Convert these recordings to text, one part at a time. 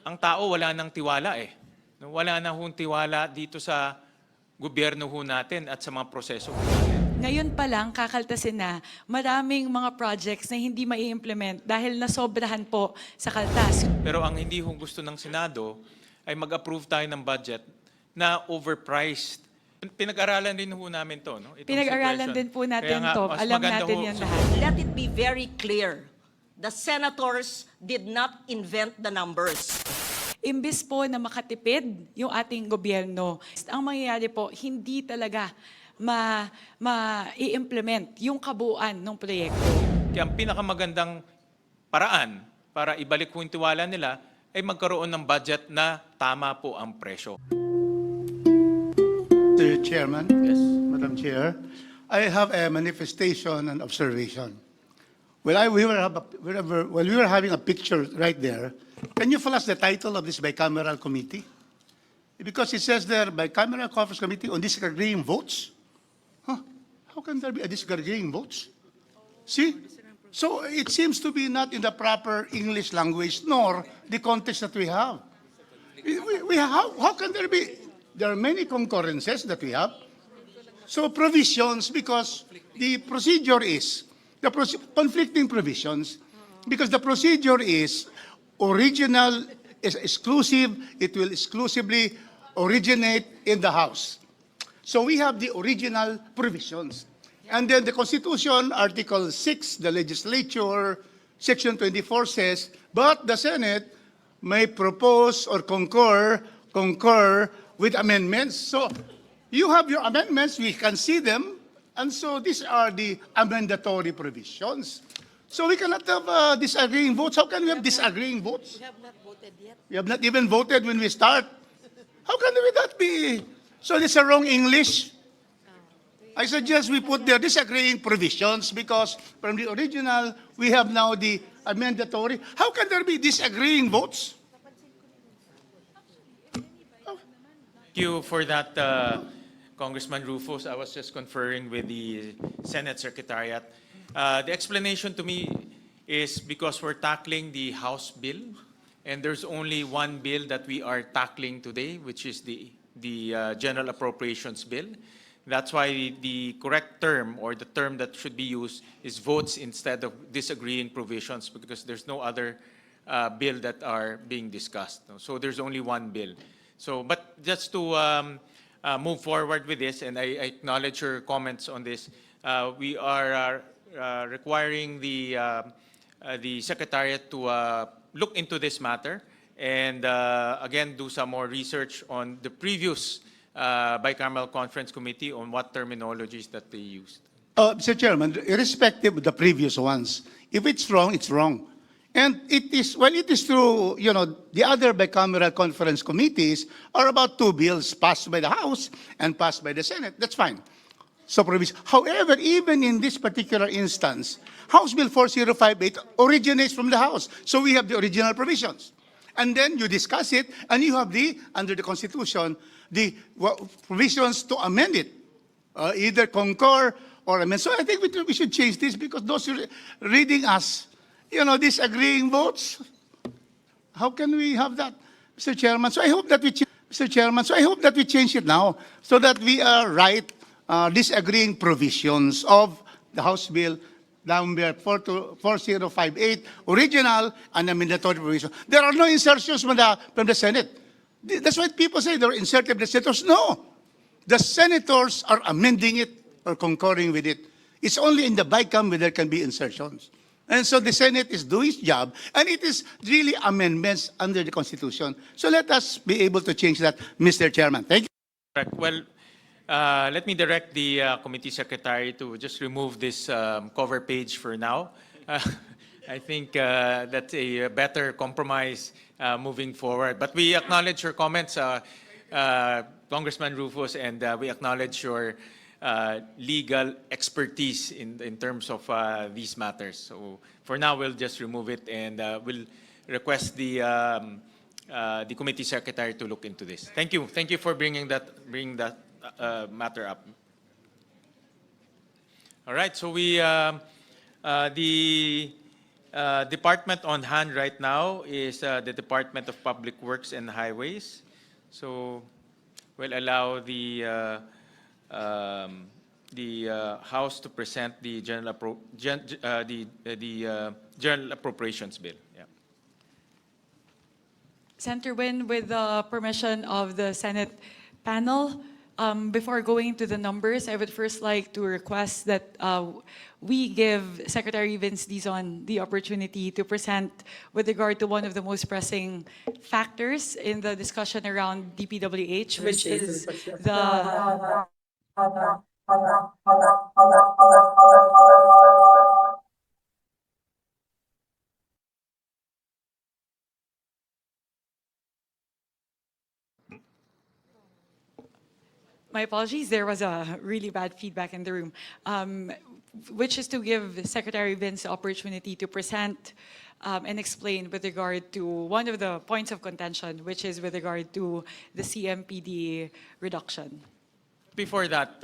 ang tao wala nang tiwala eh. Wala na hong tiwala dito sa gobyerno ho natin at sa mga proseso ho natin. Ngayon pa lang, kakaltasin na maraming mga projects na hindi mai-implement dahil nasobrahan po sa kaltas. Pero ang hindi ho gusto ng Senado ay mag-approve tayo ng budget na overpriced. Pinag-aralan din ho namin to, no? Itong Pinag-aralan situation. din po natin Kaya nga, to. mas Alam maganda natin ho- yan lahat. Let it be very clear. The senators did not invent the numbers. Imbis po na makatipid yung ating gobyerno, ang mangyayari po, hindi talaga ma-i-implement yung kabuuan ng proyekto. Kaya ang pinakamagandang paraan para ibalik po yung tiwala nila ay magkaroon ng budget na tama po ang presyo. Mr. Chairman, Yes. Madam Chair, I have a manifestation and observation. While we were having a picture right there, can you flash the title of this bicameral committee? Because it says there, bicameral conference committee on disagreeing votes. Huh? How can there be a disagreeing votes? See? So it seems to be not in the proper English language nor the context that we have. How can there be? There are many concurrences that we have. So provisions, because the procedure is, conflicting provisions, because the procedure is original, is exclusive, it will exclusively originate in the House. So we have the original provisions. And then the Constitution, Article 6, the legislature, Section 24 says, but the Senate may propose or concur with amendments. So you have your amendments, we can see them, and so these are the amendatory provisions. So we cannot have disagreeing votes. How can we have disagreeing votes? We have not voted yet. We have not even voted when we start. How can that be? So this is a wrong English. I suggest we put the disagreeing provisions because from the original, we have now the amendatory. How can there be disagreeing votes? Thank you for that, Congressman Rufus. I was just conferring with the Senate Secretariat. The explanation to me is because we're tackling the House bill, and there's only one bill that we are tackling today, which is the General Appropriations Bill. That's why the correct term, or the term that should be used, is votes instead of disagreeing provisions, because there's no other bill that are being discussed. So there's only one bill. So, but just to move forward with this, and I acknowledge your comments on this, we are requiring the Secretariat to look into this matter and again do some more research on the previous bicameral conference committee on what terminologies that they used. Mr. Chairman, irrespective of the previous ones, if it's wrong, it's wrong. And it is, well, it is true, you know, the other bicameral conference committees are about two bills passed by the House and passed by the Senate. That's fine. So, however, even in this particular instance, House Bill 4058 originates from the House. So we have the original provisions. And then you discuss it, and you have under the Constitution, the provisions to amend it, either concur or amend. So I think we should change this because those reading us, you know, disagreeing votes. How can we have that, Mr. Chairman? So I hope that we change it now so that we write disagreeing provisions of the House Bill number 4058, original and amendatory provision. There are no insertions from the Senate. That's why people say they're inserted by the senators. No. The senators are amending it or concurring with it. It's only in the BICAM where there can be insertions. And so the Senate is doing its job, and it is really amendments under the Constitution. So let us be able to change that, Mr. Chairman. Thank you. Correct. Well, let me direct the committee secretary to just remove this cover page for now. I think that's a better compromise moving forward. But we acknowledge your comments, Congressman Rufus, and we acknowledge your legal expertise in terms of these matters. So for now, we'll just remove it, and we'll request the committee secretary to look into this. Thank you. Thank you for bringing that matter up. All right. So we the Department on hand right now is the Department of Public Works and Highways. So we'll allow the House to present the General Appropriations Bill. Yeah. Senator Win, with the permission of the Senate panel, before going to the numbers, I would first like to request that we give Secretary Vince Dizon the opportunity to present with regard to one of the most pressing factors in the discussion around DPWH, which is the My apologies, there was a really bad feedback in the room. Which is to give Secretary Vince the opportunity to present and explain with regard to one of the points of contention, which is with regard to the CMPD reduction. Before that,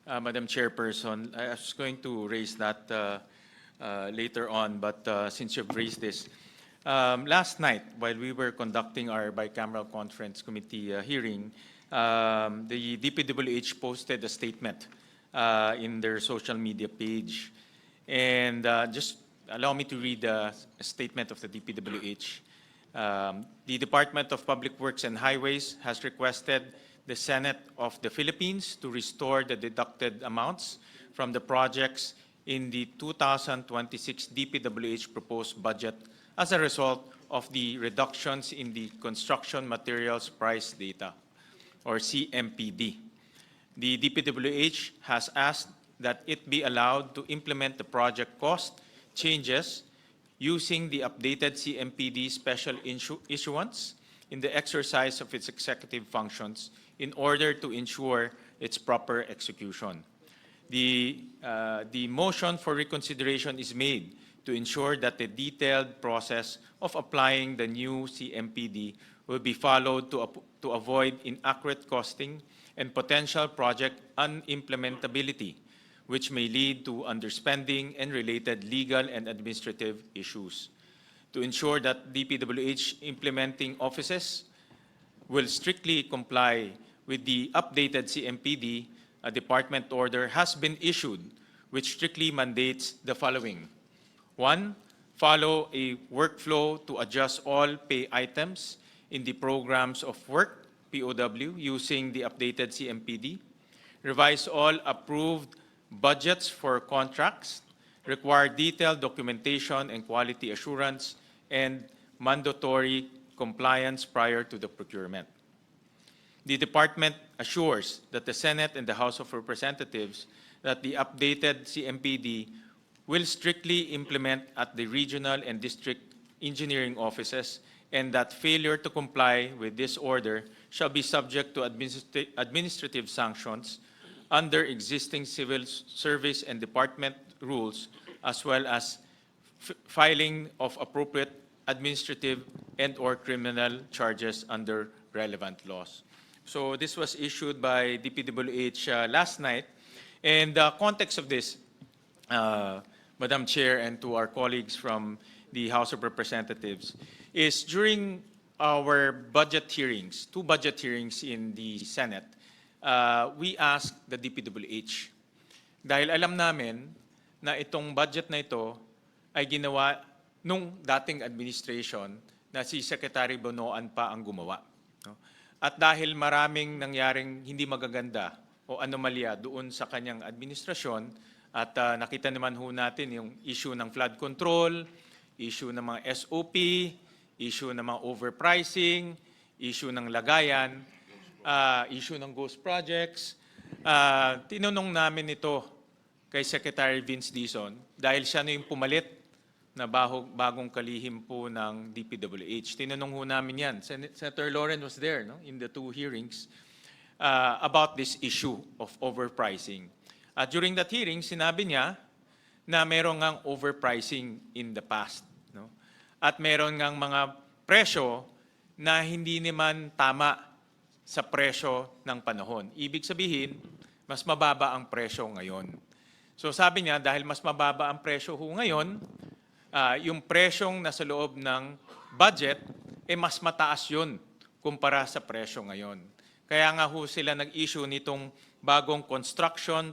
Madam Chairperson, I was going to raise that later on, but since you've raised this, last night, while we were conducting our bicameral conference committee hearing, the DPWH posted a statement in their social media page. And just allow me to read a statement of the DPWH. The Department of Public Works and Highways has requested the Senate of the Philippines to restore the deducted amounts from the projects in the 2026 DPWH proposed budget as a result of the reductions in the construction materials price data, or CMPD. The DPWH has asked that it be allowed to implement the project cost changes using the updated CMPD special issuance in the exercise of its executive functions in order to ensure its proper execution. The motion for reconsideration is made to ensure that the detailed process of applying the new CMPD will be followed to avoid inaccurate costing and potential project unimplementability, which may lead to underspending and related legal and administrative issues. To ensure that DPWH implementing offices will strictly comply with the updated CMPD, a department order has been issued which strictly mandates the following. 1, follow a workflow to adjust all pay items in the programs of work, POW, using the updated CMPD. Revise all approved budgets for contracts. Require detailed documentation and quality assurance and mandatory compliance prior to the procurement. The department assures that the Senate and the House of Representatives that the updated CMPD will strictly implement at the regional and district engineering offices, and that failure to comply with this order shall be subject to administrative sanctions under existing civil service and department rules, as well as filing of appropriate administrative and/or criminal charges under relevant laws. So this was issued by DPWH last night. And the context of this, Madam Chair, and to our colleagues from the House of Representatives, is during our budget hearings, 2 budget hearings in the Senate, we asked the DPWH, dahil alam namin na itong budget na ito ay ginawa nung dating administration na si Secretary Bonoan pa ang gumawa. No? At dahil maraming nangyaring hindi magaganda o anomalya doon sa kanyang administrasyon, at nakita naman ho natin yung issue ng flood control, issue ng mga SOP, issue ng mga overpricing, issue ng lagayan, issue ng ghost projects. Tinanong namin ito kay Secretary Vince Dizon dahil siya na yung pumalit na bagong kalihim po ng DPWH. Tinanong ho namin yan. Senator Loren was there, no, in the 2 hearings about this issue of overpricing. During that hearing, sinabi niya na meron ngang overpricing in the past. No? At meron ngang mga presyo na hindi naman tama sa presyo ng panahon. Ibig sabihin, mas mababa ang presyo ngayon. So sabi niya, dahil mas mababa ang presyo ho ngayon, yung presyong nasa loob ng budget, mas mataas yun kumpara sa presyo ngayon. Kaya nga ho sila nag-issue nitong bagong construction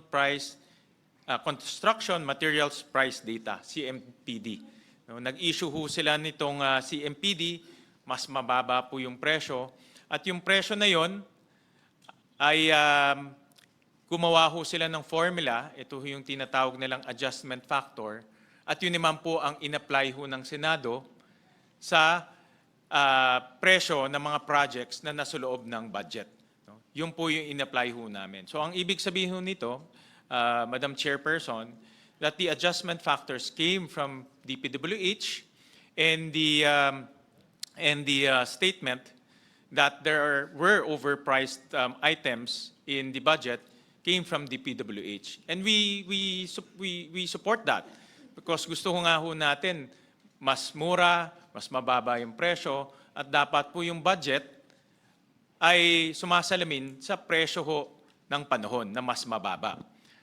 materials price data, CMPD. No, nag-issue ho sila nitong CMPD, mas mababa po yung presyo. At yung presyo na yon ay gumawa ho sila ng formula, ito ho yung tinatawag nilang adjustment factor, at yun naman po ang in-apply ho ng Senado sa presyo ng mga projects na nasa loob ng budget. No? Yun po yung in-apply ho namin. So ang ibig sabihin ho nito, Madam Chairperson, that the adjustment factors came from DPWH and the statement that there were overpriced items in the budget came from DPWH. And we support that because gusto nga ho natin mas mura, mas mababa yung presyo, at dapat po yung budget ay sumasalamin sa presyo ho ng panahon na mas mababa.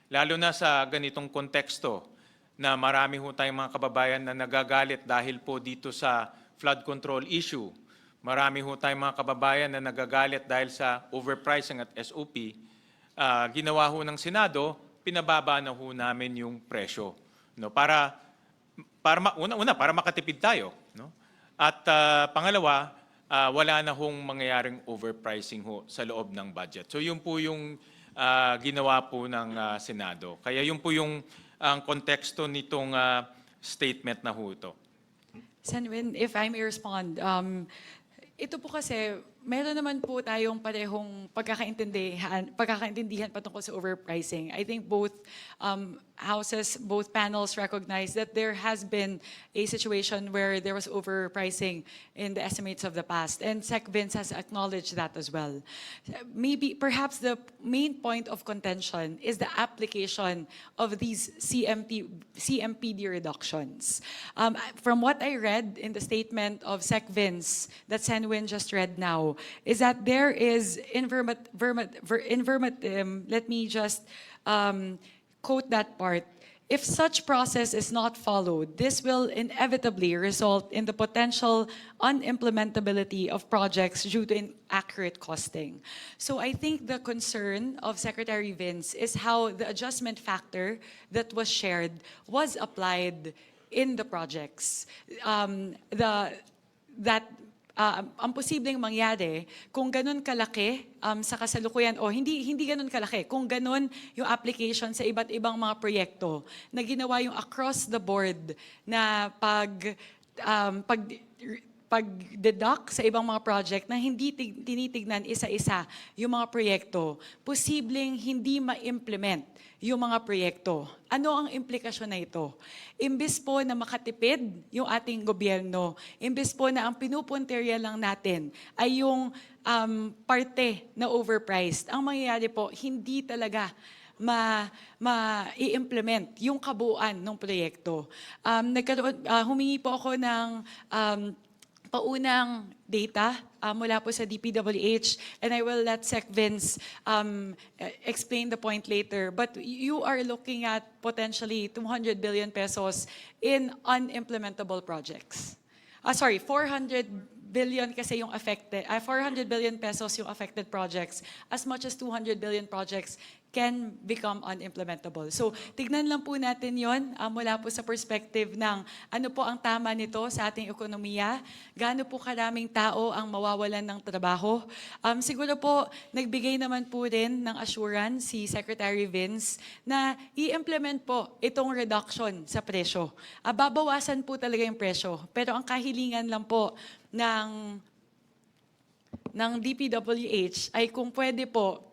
Lalo na sa ganitong konteksto na marami ho tayong mga kababayan na nagagalit dahil po dito sa flood control issue. Marami ho tayong mga kababayan na nagagalit dahil sa overpricing at SOP. Ginawa ho ng Senado, pinababa na ho namin yung presyo. No, para makatipid tayo. No? At pangalawa, wala na hong mangyayaring overpricing ho sa loob ng budget. So yun po yung ginawa po ng Senado. Kaya yun po yung ang konteksto nitong statement na ho ito. Senwin, if I may respond, ito po kasi, meron naman po tayong parehong pagkakaintindihan patungkol sa overpricing. I think both houses, both panels recognize that there has been a situation where there was overpricing in the estimates of the past. And Sec Vince has acknowledged that as well. Perhaps the main point of contention is the application of these CMPD reductions. From what I read in the statement of Sec Vince that Senwin just read now, is that there is let me just quote that part. If such process is not followed, this will inevitably result in the potential unimplementability of projects due to inaccurate costing. So I think the concern of Secretary Vince is how the adjustment factor that was shared was applied in the projects. Ang posibleng mangyari kung ganun kalaki sa kasalukuyan o hindi ganun kalaki, kung ganun yung application sa iba't ibang mga proyekto na ginawa yung across the board na pag-deduct sa ibang mga project na hindi tinitignan isa-isa yung mga proyekto, posibleng hindi ma-implement yung mga proyekto. Ano ang implikasyon na ito? Imbes po na makatipid yung ating gobyerno, imbes po na ang pinupunterya lang natin ay yung parte na overpriced, ang mangyayari po, hindi talaga ma-i-implement yung kabuuan ng proyekto. Humingi po ako ng paunang data mula po sa DPWH, and I will let Sec Vince explain the point later. But you are looking at potentially 200 billion pesos in unimplementable projects. 400 billion kasi yung affected, 400 billion pesos yung affected projects. As much as 200 billion projects can become unimplementable. So, tignan lang po natin yon mula po sa perspective ng ano po ang tama nito sa ating ekonomiya, gaano po karaming tao ang mawawalan ng trabaho. Siguro po, nagbigay naman po rin ng assurance si Secretary Vince na i-implement po itong reduction sa presyo. Babawasan po talaga yung presyo, pero ang kahilingan lang po ng DPWH ay kung pwede po,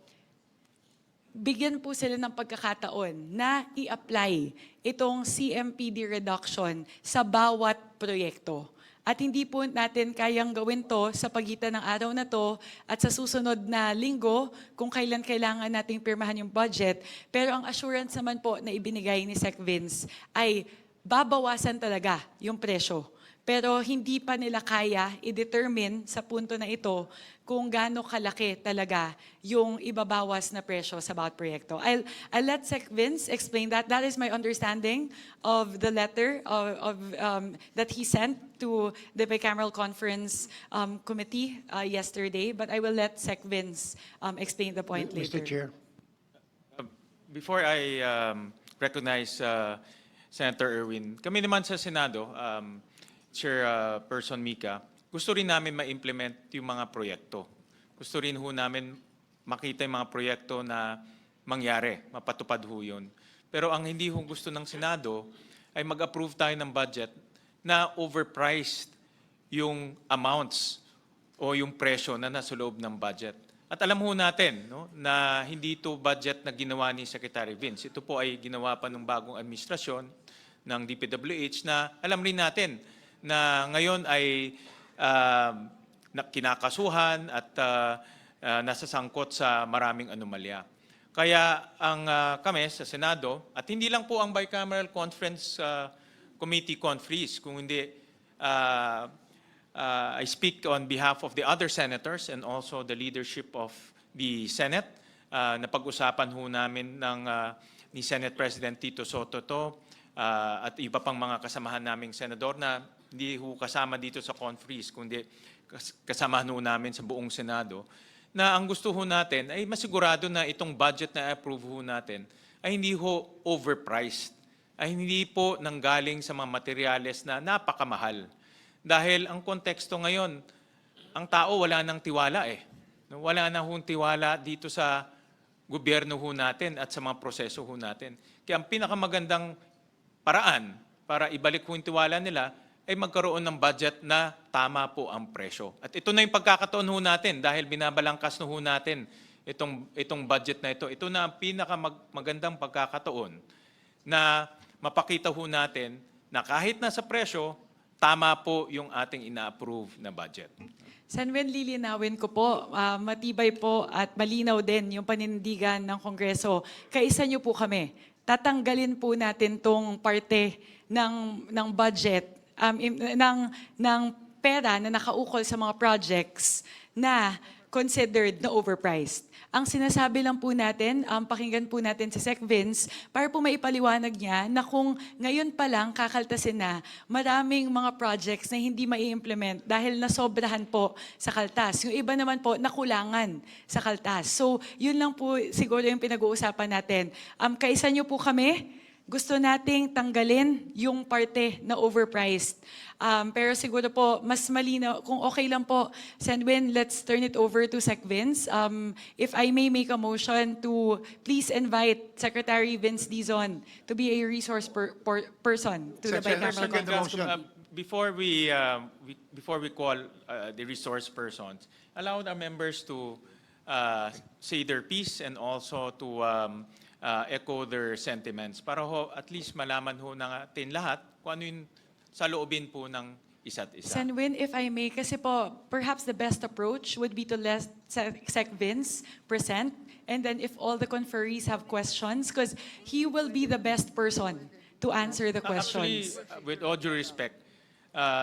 bigyan po sila ng pagkakataon na i-apply itong CMPD reduction sa bawat proyekto. At hindi po natin kayang gawin to sa pagitan ng araw na to at sa susunod na linggo kung kailan kailangan nating pirmahan yung budget. Pero ang assurance naman po na ibinigay ni Sec Vince ay babawasan talaga yung presyo. Pero hindi pa nila kaya i-determine sa punto na ito kung gaano kalaki talaga yung ibabawas na presyo sa bawat proyekto. I'll let Sec Vince explain that. That is my understanding of the letter that he sent to the bicameral conference committee yesterday. But I will let Sec Vince explain the point later. Mr. Chair. Before I recognize Senator Erwin, kami naman sa Senado, Chairperson Mika, gusto rin namin ma-implement yung mga proyekto. Gusto rin ho namin makita yung mga proyekto na mangyari, mapatupad ho yun. Pero ang hindi ho gusto ng Senado ay mag-approve tayo ng budget na overpriced yung amounts o yung presyo na nasa loob ng budget. At alam ho natin no, na hindi ito budget na ginawa ni Secretary Vince. Ito po ay ginawa pa ng bagong administrasyon ng DPWH na alam rin natin na ngayon ay kinakasuhan at nasasangkot sa maraming anomalya. Kaya ang kami sa Senado, at hindi lang po ang Bicameral Conference Committee conferees, kung hindi I speak on behalf of the other senators and also the leadership of the Senate. Napag-usapan ho namin ni Senate President Tito Soto to, at iba pang mga kasamahan naming senador na hindi ho kasama dito sa conferees, kundi kasamahan ho namin sa buong Senado, na ang gusto ho natin ay masigurado na itong budget na approve ho natin ay hindi ho overpriced, ay hindi po nanggaling sa mga materyales na napakamahal. Dahil ang konteksto ngayon, ang tao wala nang tiwala eh. Wala na hong tiwala dito sa gobyerno ho natin at sa mga proseso ho natin. Kaya ang pinakamagandang paraan para ibalik ho yung tiwala nila ay magkaroon ng budget na tama po ang presyo. At ito na yung pagkakataon ho natin dahil binabalangkas na ho natin itong budget na ito. Ito na ang pinakamagandang pagkakataon na mapakita ho natin na kahit nasa presyo, tama po yung ating ina-approve na budget. Senwen, lilinawin ko po, matibay po at malinaw din yung panindigan ng Kongreso. Kaisa niyo po kami. Tatanggalin po natin tong parte ng budget, ng pera na nakaukol sa mga projects na considered na overpriced. Ang sinasabi lang po natin, pakinggan po natin si Sec Vince para po maipaliwanag niya na kung ngayon pa lang kakaltasin na maraming mga projects na hindi mai-implement dahil nasobrahan po sa kaltas. Yung iba naman po nakulangan sa kaltas. So yun lang po siguro yung pinag-uusapan natin. Kaisa niyo po kami, gusto nating tanggalin yung parte na overpriced. Pero siguro po, mas malinaw, kung okay lang po, Senwin, let's turn it over to Sec Vince. If I may make a motion to please invite Secretary Vince Dizon to be a resource person to the bicameral Second conference. motion. Before we call the resource persons, allow our members to say their piece and also to echo their sentiments para ho at least malaman ho natin lahat kung ano yung saloobin po ng isa't isa. Senwin, if I may, kasi po, perhaps the best approach would be to let Sec Vince present, and then if all the conferees have questions, because he will be the best person to answer the Actually, questions. with all due respect,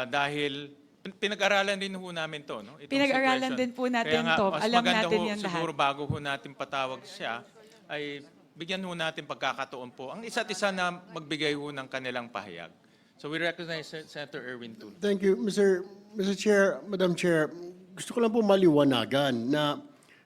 dahil pinag-aralan din ho namin to, no? Itong Pinag-aralan situation. din po natin Kaya nga, to. mas Alam maganda natin ho, yan lahat. siguro bago ho natin patawag siya, ay bigyan ho natin pagkakataon po ang isa't isa na magbigay ho ng kanilang pahayag. So we recognize Senator Erwin Tulfo. Thank you, Mr. Chair, Madam Chair. Gusto ko lang po maliwanagan na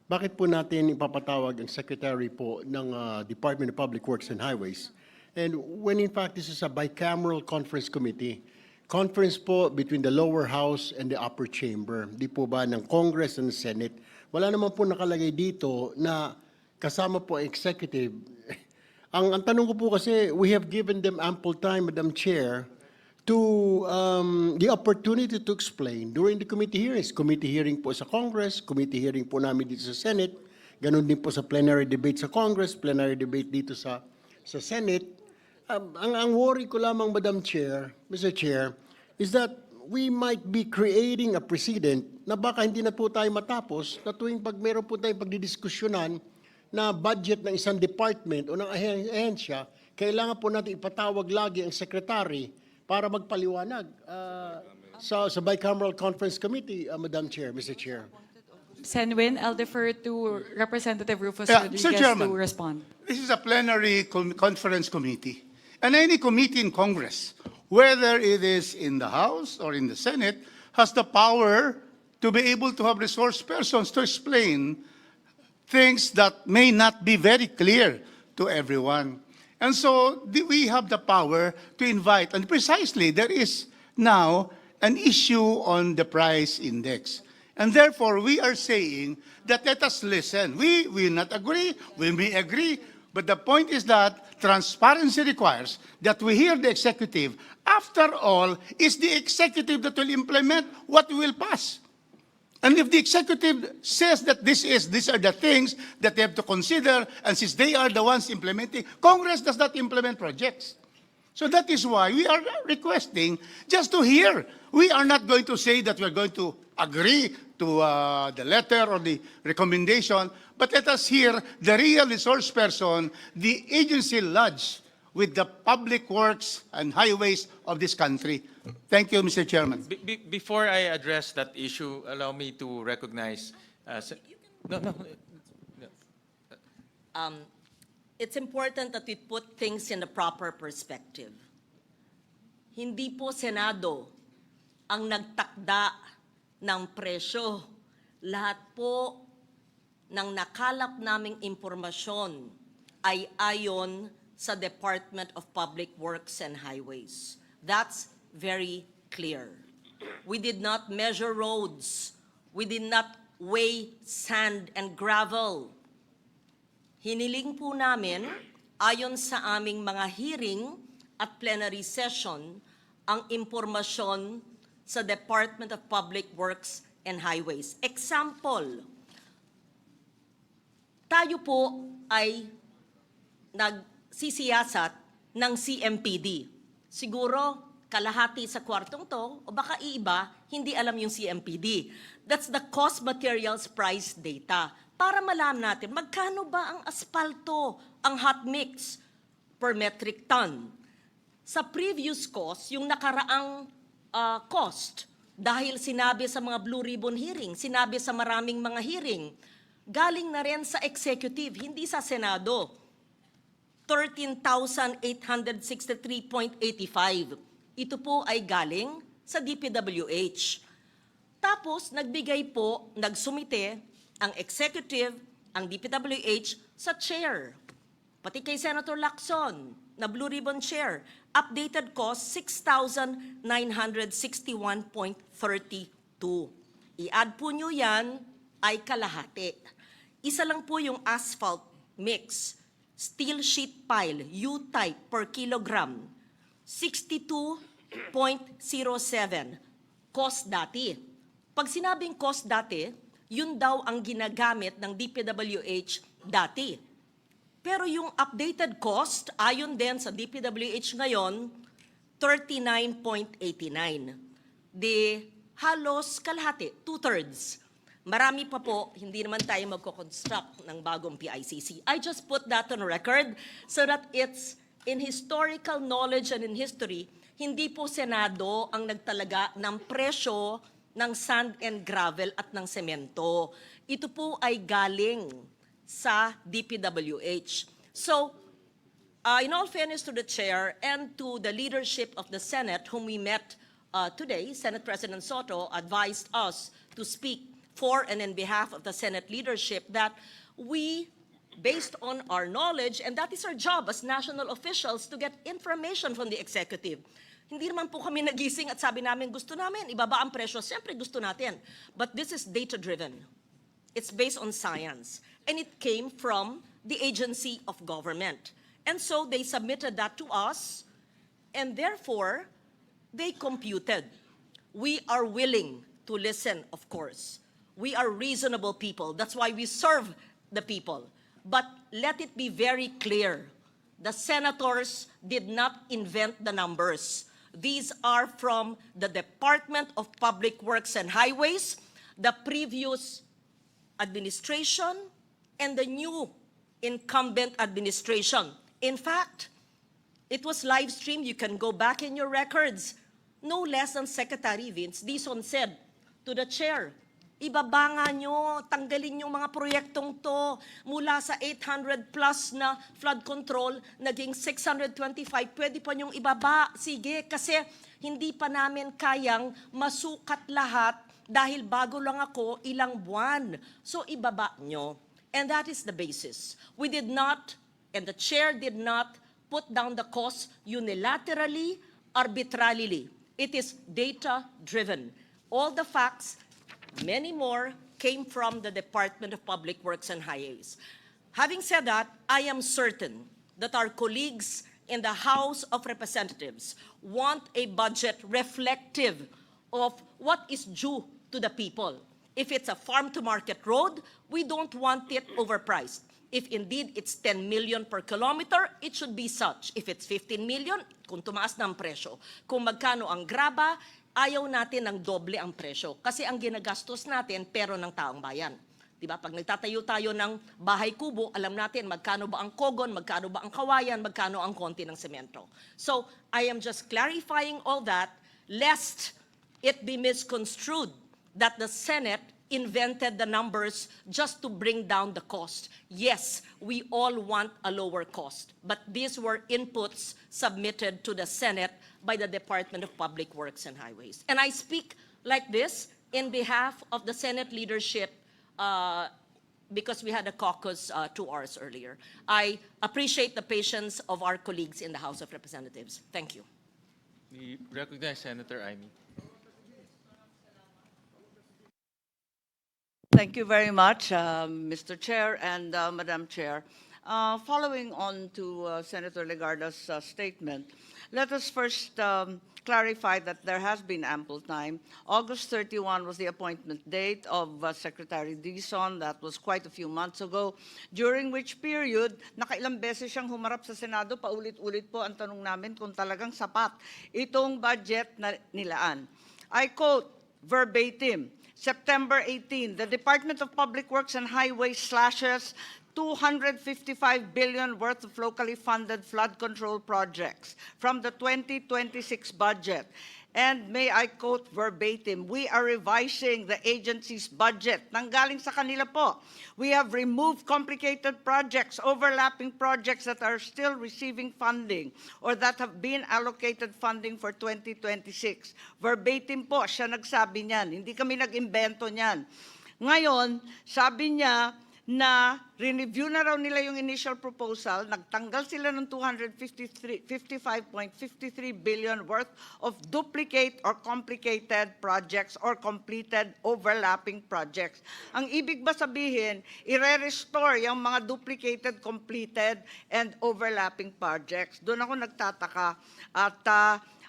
bakit po natin ipapatawag ang Secretary po ng Department of Public Works and Highways. And when in fact this is a bicameral conference committee, conference po between the lower house and the upper chamber. Di po ba ng Congress and Senate? Wala naman po nakalagay dito na kasama po ang executive. Ang tanong ko po kasi, we have given them ample time, Madam Chair, to the opportunity to explain during the committee hearings. Committee hearing po sa Congress, committee hearing po namin dito sa Senate, ganun din po sa plenary debate sa Congress, plenary debate dito sa Senate. Ang worry ko lamang, Madam Chair, Mr. Chair, is that we might be creating a precedent na baka hindi na po tayo matapos na tuwing pag meron po tayong pagdidiskusyonan na budget ng isang department o ng ahensya, kailangan po natin ipatawag lagi ang secretary para magpaliwanag. sa bicameral conference committee, Madam Chair, Mr. Chair. Senwin, I'll defer to Representative Rufus Yeah, Rodriguez Mr. Chairman. to respond. This is a plenary conference committee. And any committee in Congress, whether it is in the House or in the Senate, has the power to be able to have resource persons to explain things that may not be very clear to everyone. And so we have the power to invite, and precisely there is now an issue on the price index. And therefore, we are saying that let us listen. We will not agree, we may agree, but the point is that transparency requires that we hear the executive. After all, it's the executive that will implement what we will pass. And if the executive says that these are the things that they have to consider, and since they are the ones implementing, Congress does not implement projects. So that is why we are requesting just to hear. We are not going to say that we're going to agree to the letter or the recommendation, but let us hear the real resource person, the agency lodged with the public works and highways of this country. Thank you, Mr. Chairman. Before I address that issue, allow me to recognize. No. It's important that we put things in the proper perspective. Hindi po Senado ang nagtakda ng presyo. Lahat po ng nakalap naming impormasyon ay ayon sa Department of Public Works and Highways. That's very clear. We did not measure roads. We did not weigh sand and gravel. Hiniling po namin, ayon sa aming mga hearing at plenary session, ang impormasyon sa Department of Public Works and Highways. Example, tayo po ay nagsisiyasat ng CMPD. Siguro, kalahati sa kwartong to, o baka iiba, hindi alam yung CMPD. That's the cost materials price data. Para malaman natin, magkano ba ang asfalto, ang hot mix per metric ton? Sa previous cost, yung nakaraang cost, dahil sinabi sa mga Blue Ribbon hearing, sinabi sa maraming mga hearing, galing na rin sa executive, hindi sa Senado. 13,863.85. Ito po ay galing sa DPWH. Tapos, nagsumite ang executive, ang DPWH, sa chair. Pati kay Senator Lacson, na Blue Ribbon chair, updated cost 6,961.32. I-add po nyo yan, ay kalahati. Isa lang po yung asphalt mix, steel sheet pile, U-type per kilogram, 62.07 cost dati. Pag sinabing cost dati, yun daw ang ginagamit ng DPWH dati. Pero yung updated cost, ayon din sa DPWH ngayon, 39.89. Di halos kalahati, 2/3. Marami pa po, hindi naman tayo magko-construct ng bagong PICC. I just put that on record so that it's in historical knowledge and in history, hindi po Senado ang nagtalaga ng presyo ng sand and gravel at ng semento. Ito po ay galing sa DPWH. So, in all fairness to the chair and to the leadership of the Senate whom we met today, Senate President Soto advised us to speak for and in behalf of the Senate leadership that we, based on our knowledge, and that is our job as national officials to get information from the executive. Hindi naman po kami nagising at sabi namin, gusto namin, ibaba ang presyo. Siyempre gusto natin. But this is data-driven. It's based on science. And it came from the agency of government. And so they submitted that to us, and therefore, they computed. We are willing to listen, of course. We are reasonable people. That's why we serve the people. But let it be very clear, the senators did not invent the numbers. These are from the Department of Public Works and Highways, the previous administration, and the new incumbent administration. In fact, it was live streamed. You can go back in your records. no less than Secretary Vince Dizon said to the chair, ibaba nga nyo, tanggalin yung mga proyektong to mula sa 800 plus na flood control, naging 625, pwede pa nyong ibaba. Sige, kasi hindi pa namin kayang masukat lahat dahil bago lang ako ilang buwan. So ibaba nyo. And that is the basis. We did not, and the chair did not, put down the cost unilaterally, arbitrarily. It is data-driven. All the facts, many more, came from the Department of Public Works and Highways. Having said that, I am certain that our colleagues in the House of Representatives want a budget reflective of what is due to the people. If it's a farm-to-market road, we don't want it overpriced. If indeed it's 10 million per kilometer, it should be such. If it's 15 million, kung tumaas na ang presyo. Kung magkano ang graba, ayaw natin ng doble ang presyo. Kasi ang ginagastos natin, pero ng taong bayan. Diba? Pag nagtatayo tayo ng bahay kubo, alam natin magkano ba ang kogon, magkano ba ang kawayan, magkano ang konti ng semento. So, I am just clarifying all that, lest it be misconstrued that the Senate invented the numbers just to bring down the cost. Yes, we all want a lower cost, but these were inputs submitted to the Senate by the Department of Public Works and Highways. And I speak like this in behalf of the Senate leadership because we had a caucus 2 hours earlier. I appreciate the patience of our colleagues in the House of Representatives. Thank you. We recognize Senator Amy. Thank you very much, Mr. Chair and Madam Chair. Following on to Senator Legarda's statement, let us first clarify that there has been ample time. August 31 was the appointment date of Secretary Dizon. That was quite a few months ago, during which period, nakailang beses siyang humarap sa Senado, paulit-ulit po ang tanong namin kung talagang sapat itong budget na nilaan. I quote verbatim, September 18, the Department of Public Works and Highways slashes 255 billion worth of locally funded flood control projects from the 2026 budget. And may I quote verbatim, we are revising the agency's budget. Nanggaling sa kanila po. We have removed complicated projects, overlapping projects that are still receiving funding or that have been allocated funding for 2026. Verbatim po, siya nagsabi niyan. Hindi kami nag-imbento niyan. Ngayon, sabi niya, na re-review na raw nila yung initial proposal, nagtanggal sila ng 55.53 billion worth of duplicate or complicated projects or completed overlapping projects. Ang ibig ba sabihin, i-restore yung mga duplicated, completed, and overlapping projects? Doon ako nagtataka. At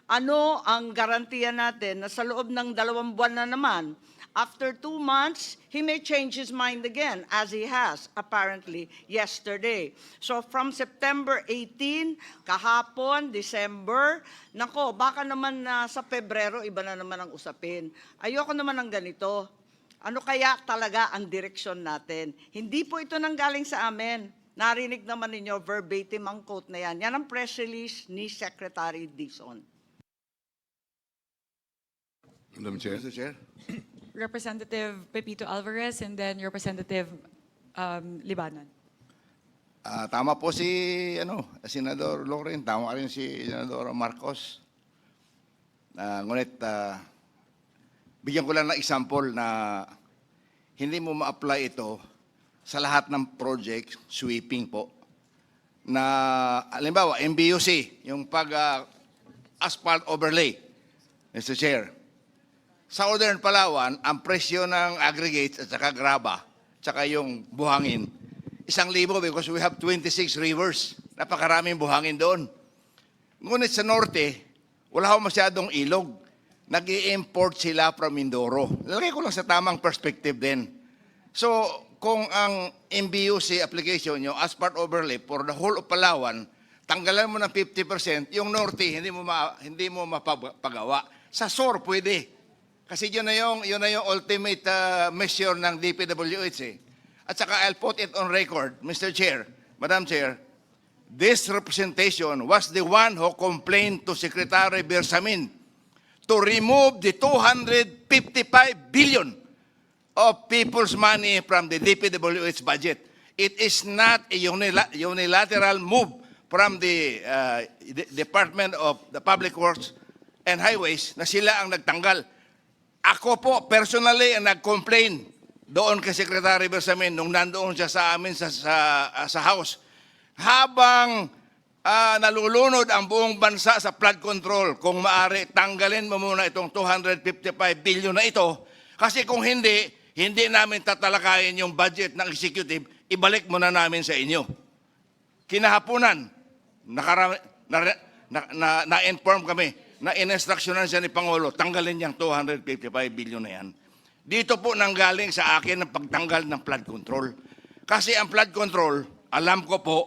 ano ang garantiya natin na sa loob ng 2 buwan na naman, after 2 months, he may change his mind again, as he has, apparently, yesterday. So from September 18, kahapon, December, nako, baka naman sa Pebrero, iba na naman ang usapin. Ayoko naman ng ganito. Ano kaya talaga ang direksyon natin? Hindi po ito nanggaling sa amin. Narinig naman ninyo, verbatim ang quote na yan. Yan ang press release ni Secretary Dizon. Madam Chair. Mr. Chair. Representative Pepito Alvarez and then Representative Libanan. Tama po si Senador Loren, tama rin si Senador Marcos. Ngunit bigyan ko lang ng example na hindi mo ma-apply ito sa lahat ng project, sweeping po. Na, halimbawa, MBUC, yung pag-asphalt overlay, Mr. Chair. Sa Northern Palawan, ang presyo ng aggregates at saka graba, saka yung buhangin, 1,000 because we have 26 rivers. Napakaraming buhangin doon. Ngunit sa norte, wala ho masyadong ilog. Nag-i-import sila from Mindoro. Lalagay ko lang sa tamang perspective din. So, kung ang MBUC application nyo, asphalt overlay for the whole of Palawan, tanggalan mo ng 50%, yung norte, hindi mo mapagawa. Sa SOR, pwede. Kasi yun na yung ultimate measure ng DPWH eh. At saka I'll put it on record, Mr. Chair, Madam Chair, this representation was the one who complained to Secretary Bersamin to remove the 255 billion of people's money from the DPWH budget. It is not a unilateral move from the Department of the Public Works and Highways na sila ang nagtanggal. Ako po, personally, ang nag-complain doon kay Secretary Bersamin nung nandoon siya sa amin sa House. Habang nalulunod ang buong bansa sa flood control, kung maaari, tanggalin mo muna itong 255 billion na ito. Kasi kung hindi namin tatalakayin yung budget ng executive, ibalik muna namin sa inyo. Kinahaponan, na-inform kami na in-instructionan siya ni Pangulo, tanggalin niyang 255 billion na yan. Dito po nanggaling sa akin ang pagtanggal ng flood control. Kasi ang flood control, alam ko po,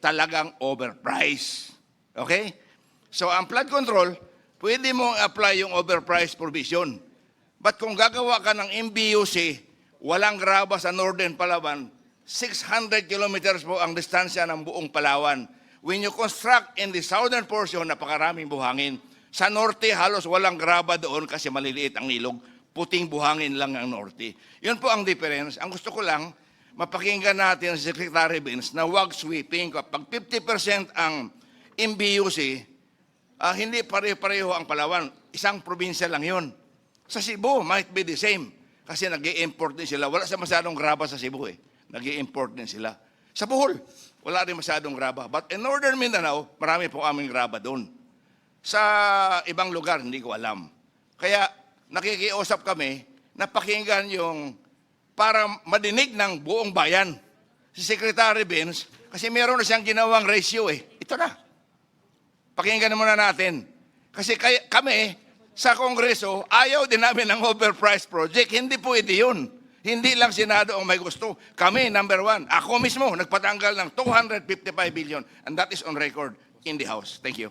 talagang overpriced. Okay? So ang flood control, pwede mong apply yung overpriced provision. But kung gagawa ka ng MBUC, walang graba sa Northern Palawan, 600 kilometers po ang distansya ng buong Palawan. When you construct in the southern portion, napakaraming buhangin. Sa norte, halos walang graba doon kasi maliliit ang ilog. Puting buhangin lang ang norte. Yun po ang difference. Ang gusto ko lang, mapakinggan natin si Secretary Vince na wag sweeping. Kapag 50% ang MBUC, hindi pare-pareho ang Palawan. Isang probinsya lang yun. Sa Cebu, might be the same. Kasi nag-i-import din sila. Wala sa masyadong graba sa Cebu nag-i-import din sila. Sa Bohol, wala rin masyadong graba. But in Northern Mindanao, marami po aming graba doon. Sa ibang lugar, hindi ko alam. Kaya nakikiusap kami na pakinggan yung para madinig ng buong bayan. Si Secretary Vince, kasi meron na siyang ginawang ratio Ito na. Pakinggan muna natin. Kasi kami, sa Kongreso, ayaw din namin ng overpriced project. Hindi pwede yun. Hindi lang Senado ang may gusto. Kami, number one. Ako mismo, nagpatanggal ng 255 billion. And that is on record in the House. Thank you.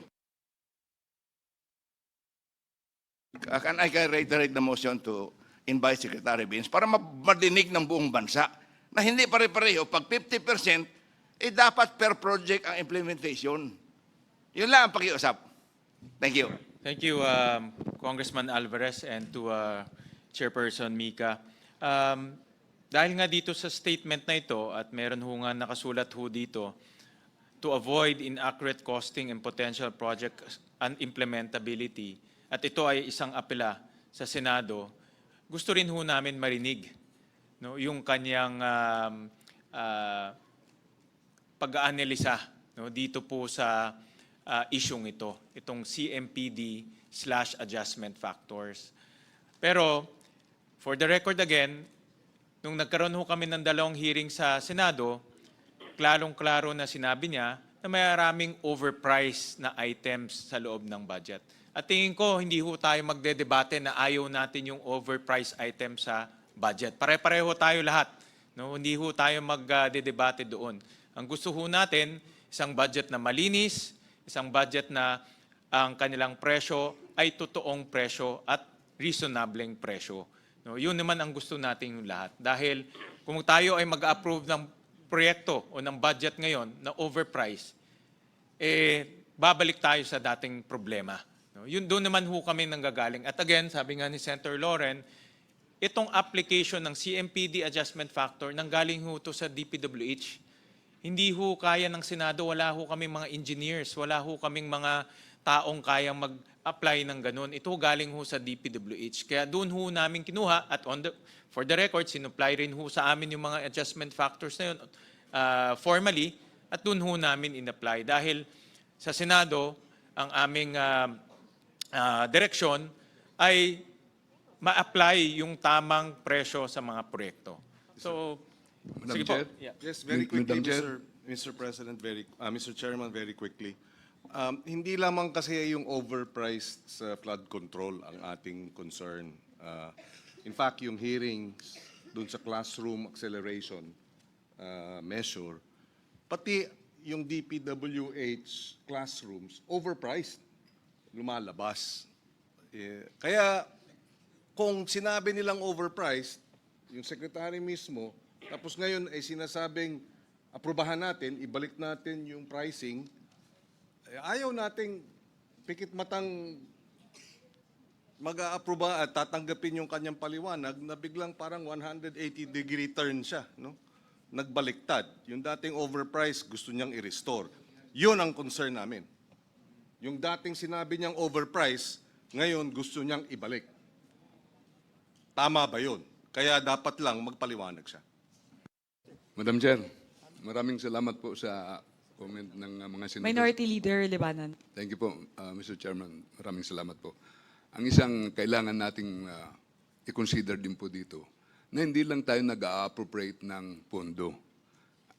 Can I reiterate the motion to invite Secretary Vince para madinig ng buong bansa na hindi pare-pareho. Pag 50%, dapat per project ang implementation. Yun lang ang pakiusap. Thank you. Thank you, Congressman Alvarez, and to Chairperson Mika. Dahil nga dito sa statement na ito at meron ho nga nakasulat ho dito, to avoid inaccurate costing and potential project unimplementability, at ito ay isang apela sa Senado, gusto rin ho namin marinig yung kanyang pag-aanalisa dito po sa isyung ito, itong CMPD/adjustment factors. Pero, for the record again, nung nagkaroon ho kami ng 2 hearing sa Senado, klarong-klaro na sinabi niya na maraming overpriced na items sa loob ng budget. At tingin ko, hindi ho tayo magdedebate na ayaw natin yung overpriced item sa budget. Pare-pareho tayo lahat. Hindi ho tayo magdedebate doon. Ang gusto ho natin, isang budget na malinis, isang budget na ang kanilang presyo ay totoong presyo at reasonableng presyo. Yun naman ang gusto natin yung lahat. Dahil kung tayo ay mag-approve ng proyekto o ng budget ngayon na overpriced, babalik tayo sa dating problema. Yun doon naman ho kami nanggagaling. At again, sabi nga ni Senator Loren, itong application ng CMPD adjustment factor nanggaling ho to sa DPWH. Hindi ho kaya ng Senado, wala ho kaming mga engineers, wala ho kaming mga taong kayang mag-apply ng ganun. Ito galing ho sa DPWH. Kaya doon ho namin kinuha at for the record, sinupply rin ho sa amin yung mga adjustment factors na yun formally at doon ho namin in-apply. Dahil sa Senado, ang aming direksyon ay ma-apply yung tamang presyo sa mga proyekto. So, Madam sige po. Chair? Yeah. Yes, very quickly, Madam Chair. Mr. President, Mr. Chairman, very quickly. Hindi lamang kasi yung overpriced sa flood control ang ating concern. In fact, yung hearings dun sa classroom acceleration measure, pati yung DPWH classrooms, overpriced, lumalabas. Kaya kung sinabi nilang overpriced, yung secretary mismo, tapos ngayon ay sinasabing aprubahan natin, ibalik natin yung pricing, ayaw nating pikit matang mag-aaproba at tatanggapin yung kanyang paliwanag na biglang parang 180-degree turn siya, no? Nagbaliktad. Yung dating overpriced, gusto niyang i-restore. Yun ang concern namin. Yung dating sinabi niyang overpriced, ngayon gusto niyang ibalik. Tama ba yun? Kaya dapat lang magpaliwanag siya. Madam Chair, maraming salamat po sa comment ng mga senators. Minority Leader Libanan. Thank you po, Mr. Chairman. Maraming salamat po. Ang isang kailangan nating i-consider din po dito, na hindi lang tayo nag-a-appropriate ng pondo.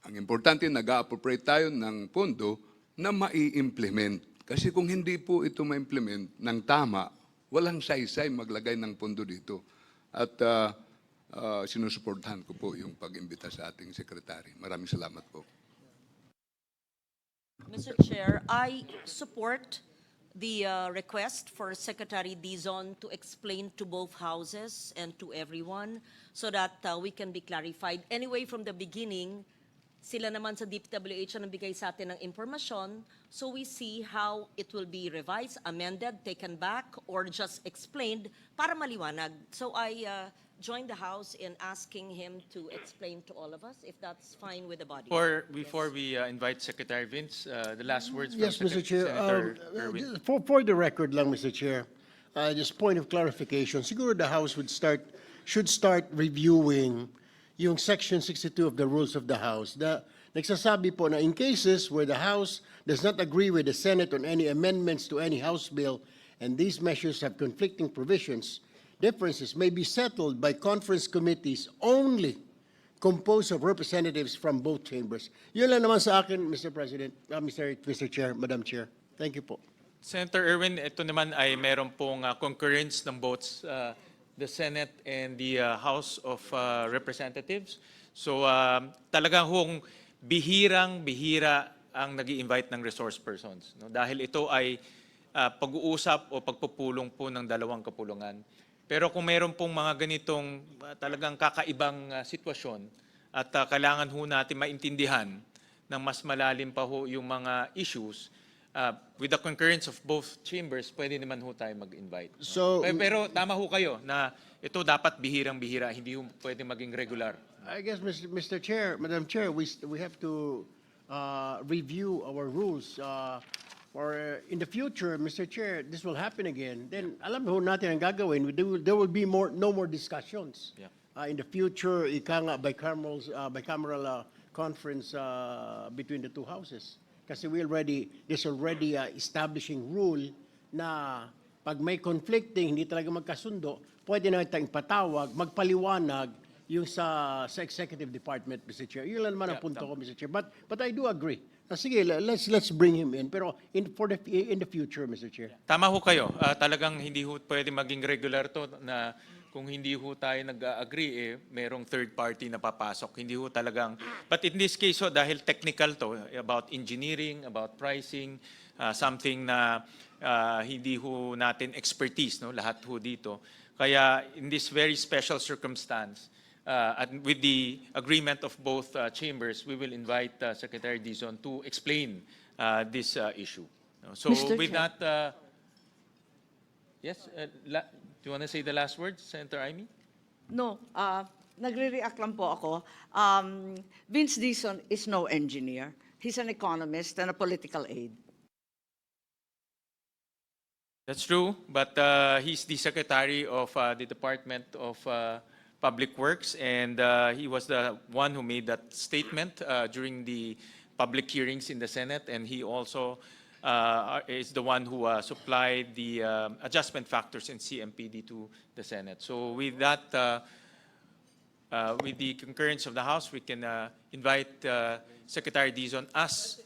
Ang importante, nag-a-appropriate tayo ng pondo na mai-implement. Kasi kung hindi po ito ma-implement ng tama, walang saysay maglagay ng pondo dito. At sinusuportahan ko po yung pag-imbita sa ating sekretary. Maraming salamat po. Mr. Chair, I support the request for Secretary Dizon to explain to both houses and to everyone so that we can be clarified. Anyway, from the beginning, sila naman sa DPWH ang nagbigay sa atin ng impormasyon, so we see how it will be revised, amended, taken back, or just explained para maliwanag. So I join the House in asking him to explain to all of us, if that's fine with the body. Before we invite Secretary Vince, the last words from Yes, Mr. Chair. Senator Erwin. For the record lang, Mr. Chair, just point of clarification, siguro the House should start reviewing yung Section 62 of the Rules of the House. Nagsasabi po na in cases where the House does not agree with the Senate on any amendments to any House bill, and these measures have conflicting provisions, differences may be settled by conference committees only composed of representatives from both chambers. Yun lang naman sa akin, Mr. President, Mr. Chair, Madam Chair. Thank you po. Senator Erwin, ito naman ay meron pong concurrence ng both the Senate and the House of Representatives. So talagang hong bihirang-bihira ang nag-i-invite ng resource persons. No? Dahil ito ay pag-uusap o pagpupulong po ng dalawang kapulungan. Pero kung meron pong mga ganitong talagang kakaibang sitwasyon at kailangan ho natin maintindihan ng mas malalim pa ho yung mga issues, with the concurrence of both chambers, pwede naman ho tayo mag-invite. No? So- Pero tama ho kayo na ito dapat bihirang-bihira, hindi ho pwede maging regular. I guess, Mr. Chair, Madam Chair, we have to review our rules. Or in the future, Mr. Chair, this will happen again. Then alam ho natin ang gagawin. There will be no more discussions. Yeah. In the future, ika nga bicameral conference between the two houses. Kasi there's already establishing rule na pag may conflicting, hindi talaga magkasundo, pwede na tayong patawag, magpaliwanag yung sa executive department, Mr. Chair. Yun lang naman ang punto ko, Mr. Chair. But I do agree. Sige, let's bring him in. Pero in the future, Mr. Chair. Tama ho kayo. Talagang hindi ho pwede maging regular to na kung hindi ho tayo nag-agree, merong third party na papasok. Hindi ho talagang, but in this case ho, dahil technical to, about engineering, about pricing, something na hindi ho natin expertise, no? Lahat ho dito. Kaya in this very special circumstance, and with the agreement of both chambers, we will invite Secretary Dizon to explain this issue. No? So Mr. with Chair. that, yes, do you want to say the last words, Senator Amy? No, nagre-react lang po ako. Vince Dizon is no engineer. He's an economist and a political aide. That's true, but he's the secretary of the Department of Public Works, and he was the one who made that statement during the public hearings in the Senate, and he also is the one who supplied the adjustment factors in CMPD to the Senate. So with that, with the concurrence of the House, we can invite Secretary Dizon as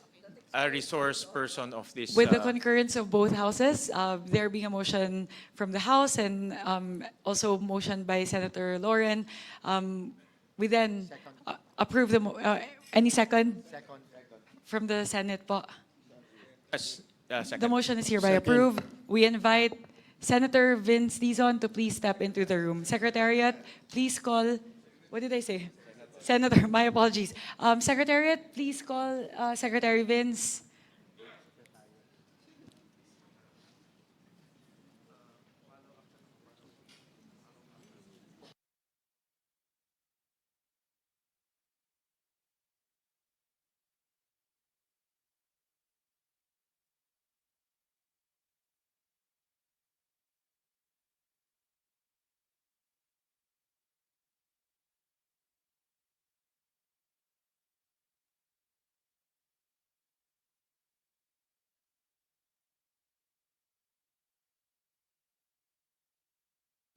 a resource person of this. With the concurrence of both houses, there being a motion from the House and also motion by Senator Lauren, we then approve any second? From the Senate po. Second. The motion is hereby approved. We invite Senator Vince Dizon to please step into the room. Secretariat, please call, what did I say? Senator, my apologies. Secretariat, please call Secretary Vince.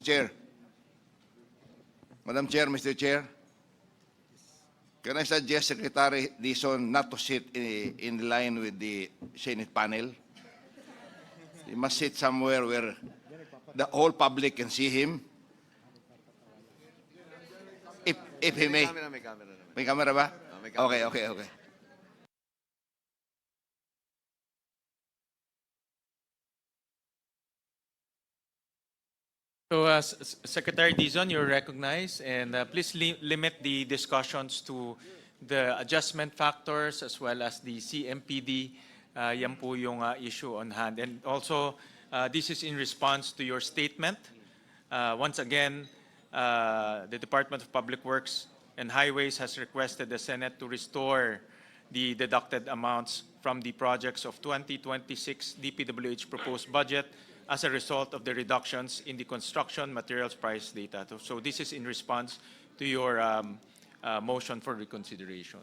Chair. Madam Chair, Mr. Chair. Can I suggest Secretary Dizon not to sit in line with the Senate panel? He must sit somewhere where the whole public can see him. If he may. May camera ba? Okay, okay, okay. So, Secretary Dizon, you're recognized, and please limit the discussions to the adjustment factors as well as the CMPD. Yan po yung issue on hand. And also, this is in response to your statement. Once again, the Department of Public Works and Highways has requested the Senate to restore the deducted amounts from the projects of 2026 DPWH proposed budget as a result of the reductions in the construction materials price data. So this is in response to your motion for reconsideration.